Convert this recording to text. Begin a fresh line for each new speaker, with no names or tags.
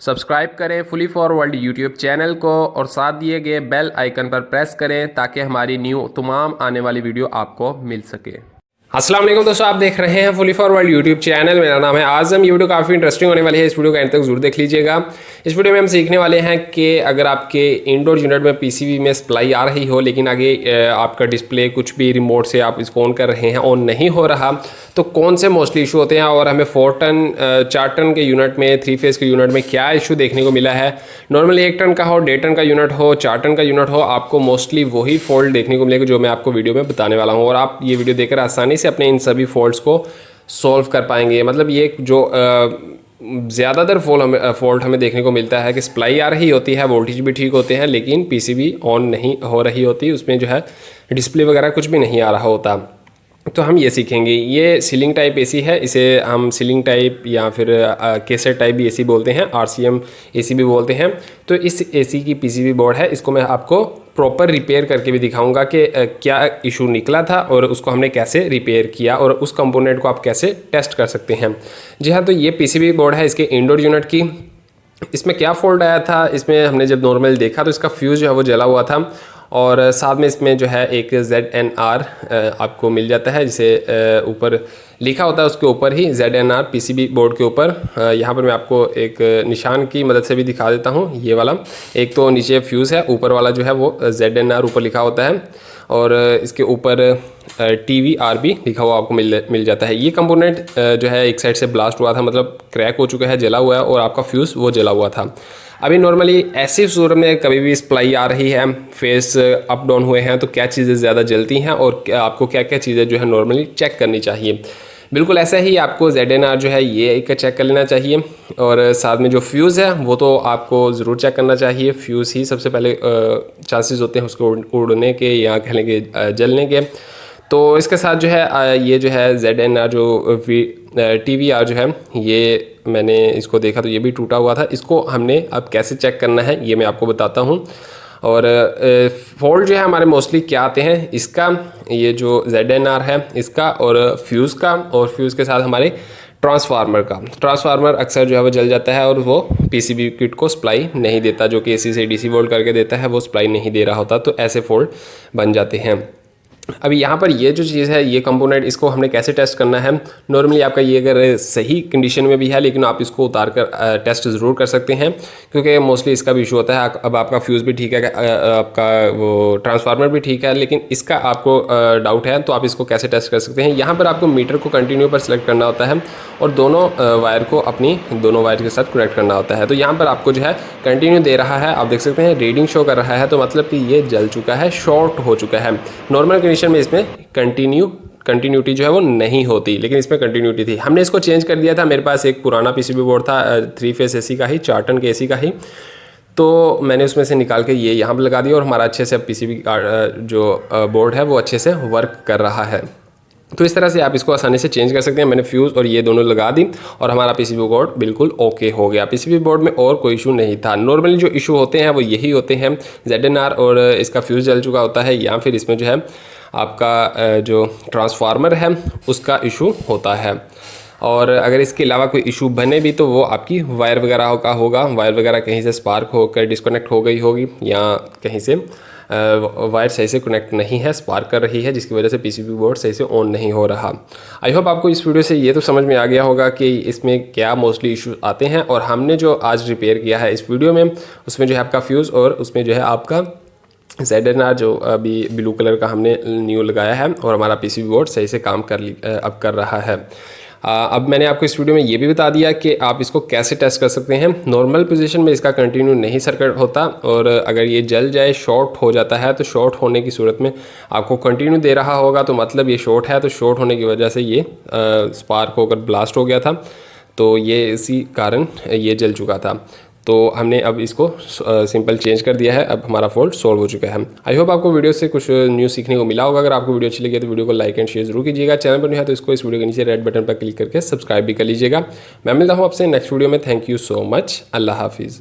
Subscribe करें fully forward YouTube channel को और साथ दिए गए बेल आइकन पर प्रेस करें ताकि हमारी न्यू तमाम आने वाली वीडियो आपको मिल सके। अस्सलाम वालेकुम दोस्तों, आप देख रहे हैं फुली फॉरवर्ड यूट्यूब चैनल। मेरा नाम है आज़म। ये वीडियो काफ़ी इंटरेस्टिंग होने वाली है, इस वीडियो का एंड तक जरूर देख लीजिएगा। इस वीडियो में हम सीखने वाले हैं कि अगर आपके इंडोर यूनिट में पीसीबी में सप्लाई आ रही हो लेकिन आगे आपका डिस्प्ले कुछ भी रिमोट से आप इसको ऑन कर रहे हैं, ऑन नहीं हो रहा, तो कौन से मोस्टली इशू होते हैं और हमें 4 टन 4 टन के यूनिट में 3 फेज़ के यूनिट में क्या इशू देखने को मिला है। नॉर्मली 1 टन का हो, 1.5 टन का यूनिट हो, 4 टन का यूनिट हो, आपको मोस्टली वही फॉल्ट देखने को मिलेगा जो मैं आपको वीडियो में बताने वाला हूँ और आप ये वीडियो देखकर आसानी से अपने इन सभी फॉल्ट्स को सॉल्व कर पाएंगे। मतलब ये जो ज़्यादातर फॉल्ट हमें देखने को मिलता है कि सप्लाई आ रही होती है, वोल्टेज भी ठीक होते हैं लेकिन पीसीबी ऑन नहीं हो रही होती, उसमें जो है डिस्प्ले वगैरह कुछ भी नहीं आ रहा होता। तो हम ये सीखेंगे। ये सीलिंग टाइप एसी है, इसे हम सीलिंग टाइप या फिर केसर टाइप भी एसी बोलते हैं, आरसीएम एसी भी बोलते हैं। तो इस एसी की पीसीबी बोर्ड है, इसको मैं आपको प्रॉपर रिपेयर करके भी दिखाऊंगा कि क्या इशू निकला था और उसको हमने कैसे रिपेयर किया और उस कंपोनेंट को आप कैसे टेस्ट कर सकते हैं। जी हाँ, तो ये पीसीबी बोर्ड है इसके इंडोर यूनिट की। इसमें क्या फॉल्ट आया था, इसमें हमने जब नॉर्मल देखा तो इसका फ्यूज़ जो है वो जला हुआ था और साथ में इसमें जो है एक ZNR आपको मिल जाता है, जिसे ऊपर लिखा होता है उसके ऊपर ही ZNR पीसीबी बोर्ड के ऊपर। यहाँ पर मैं आपको एक निशान की मदद से भी दिखा देता हूँ। ये वाला एक तो नीचे फ्यूज़ है, ऊपर वाला जो है वो ZNR ऊपर लिखा होता है और इसके ऊपर TVR भी लिखा हुआ आपको मिल जाता है। ये कंपोनेंट जो है एक साइड से ब्लास्ट हुआ था, मतलब क्रैक हो चुका है, जला हुआ है और आपका फ्यूज़ वो जला हुआ था। अभी नॉर्मली ऐसी सूरत में कभी भी सप्लाई आ रही है, फेस अप डाउन हुए हैं, तो क्या चीज़ें ज़्यादा जलती हैं और आपको क्या क्या चीज़ें जो है नॉर्मली चेक करनी चाहिए। बिल्कुल ऐसा ही आपको ZNR जो है ये एक चेक कर लेना चाहिए और साथ में जो फ्यूज़ है वो तो आपको ज़रूर चेक करना चाहिए। फ्यूज़ ही सबसे पहले चांसेस होते हैं उसको उड़ने के या कह लेंगे जलने के। तो इसके साथ जो है ये जो है ZNR जो TVR जो है, ये मैंने इसको देखा तो ये भी टूटा हुआ था। इसको हमने अब कैसे चेक करना है ये मैं आपको बताता हूँ। और फॉल्ट जो है हमारे मोस्टली क्या आते हैं, इसका ये जो ZNR है इसका और फ्यूज़ का, और फ्यूज़ के साथ हमारे ट्रांसफार्मर का। ट्रांसफार्मर अक्सर जो है वो जल जाता है और वो पीसीबी किट को सप्लाई नहीं देता, जो कि AC से DC वोल्ट करके देता है वो सप्लाई नहीं दे रहा होता, तो ऐसे फॉल्ट बन जाते हैं। अभी यहाँ पर ये जो चीज़ है, ये कंपोनेंट, इसको हमने कैसे टेस्ट करना है। नॉर्मली आपका ये अगर सही कंडीशन में भी है लेकिन आप इसको उतार कर टेस्ट ज़रूर कर सकते हैं, क्योंकि मोस्टली इसका भी इशू होता है। अब आपका फ्यूज़ भी ठीक है, आपका वो ट्रांसफार्मर भी ठीक है, लेकिन इसका आपको डाउट है, तो आप इसको कैसे टेस्ट कर सकते हैं। यहाँ पर आपको मीटर को कंटिन्यू पर सिलेक्ट करना होता है और दोनों वायर को अपनी दोनों वायर के साथ कनेक्ट करना होता है। तो यहाँ पर आपको जो है कंटिन्यू दे रहा है, आप देख सकते हैं रीडिंग शो कर रहा है, तो मतलब कि ये जल चुका है, शॉर्ट हो चुका है। नॉर्मल कंडीशन में इसमें कंटिन्यूटी जो है वो नहीं होती, लेकिन इसमें कंटिन्यूटी थी। हमने इसको चेंज कर दिया था। मेरे पास एक पुराना पीसीबी बोर्ड था 3 फेस एसी का ही, 4 टन के एसी का ही, तो मैंने उसमें से निकाल के ये यहाँ पर लगा दिया और हमारा अच्छे से अब पीसीबी जो बोर्ड है वो अच्छे से वर्क कर रहा है। तो इस तरह से आप इसको आसानी से चेंज कर सकते हैं। मैंने फ्यूज़ और ये दोनों लगा दी और हमारा पीसीबी बोर्ड बिल्कुल ओके हो गया। पीसीबी बोर्ड में और कोई इशू नहीं था। नॉर्मली जो इशू होते हैं वो यही होते हैं, ZNR और इसका फ्यूज़ जल चुका होता है, या फिर इसमें जो है आपका जो ट्रांसफार्मर है उसका इशू होता है। और अगर इसके अलावा कोई इशू बने भी तो वो आपकी वायर वगैरह का होगा। वायर वगैरह कहीं से स्पार्क होकर डिस्कनेक्ट हो गई होगी या कहीं से वायर सही से कनेक्ट नहीं है, स्पार्क कर रही है, जिसकी वजह से पीसीबी बोर्ड सही से ऑन नहीं हो रहा। आई होप आपको इस वीडियो से ये तो समझ में आ गया होगा कि इसमें क्या मोस्टली इशू आते हैं। और हमने जो आज रिपेयर किया है इस वीडियो में, उसमें जो है आपका फ्यूज़ और उसमें जो है आपका ZNR जो अभी ब्लू कलर का हमने न्यू लगाया है, और हमारा पीसीबी बोर्ड सही से काम अब कर रहा है। अब मैंने आपको इस वीडियो में ये भी बता दिया कि आप इसको कैसे टेस्ट कर सकते हैं। नॉर्मल पोजीशन में इसका कंटिन्यू नहीं सर्किट होता और अगर ये जल जाए, शॉर्ट हो जाता है, तो शॉर्ट होने की सूरत में आपको कंटिन्यू दे रहा होगा, तो मतलब ये शॉर्ट है। तो शॉर्ट होने की वजह से ये स्पार्क होकर ब्लास्ट हो गया था, तो ये इसी कारण ये जल चुका था। तो हमने अब इसको सिंपल चेंज कर दिया है, अब हमारा फॉल्ट सॉल्व हो चुका है। आई होप आपको वीडियो से कुछ न्यू सीखने को मिला होगा। अगर आपको वीडियो अच्छी लगी तो वीडियो को लाइक एंड शेयर जरूर कीजिएगा। चैनल पर नहीं है तो इसको इस वीडियो के नीचे रेड बटन पर क्लिक करके सब्सक्राइब भी कर लीजिएगा। मैं मिलता हूँ आपसे नेक्स्ट वीडियो में। Thank you so much. अल्लाह हाफिज़।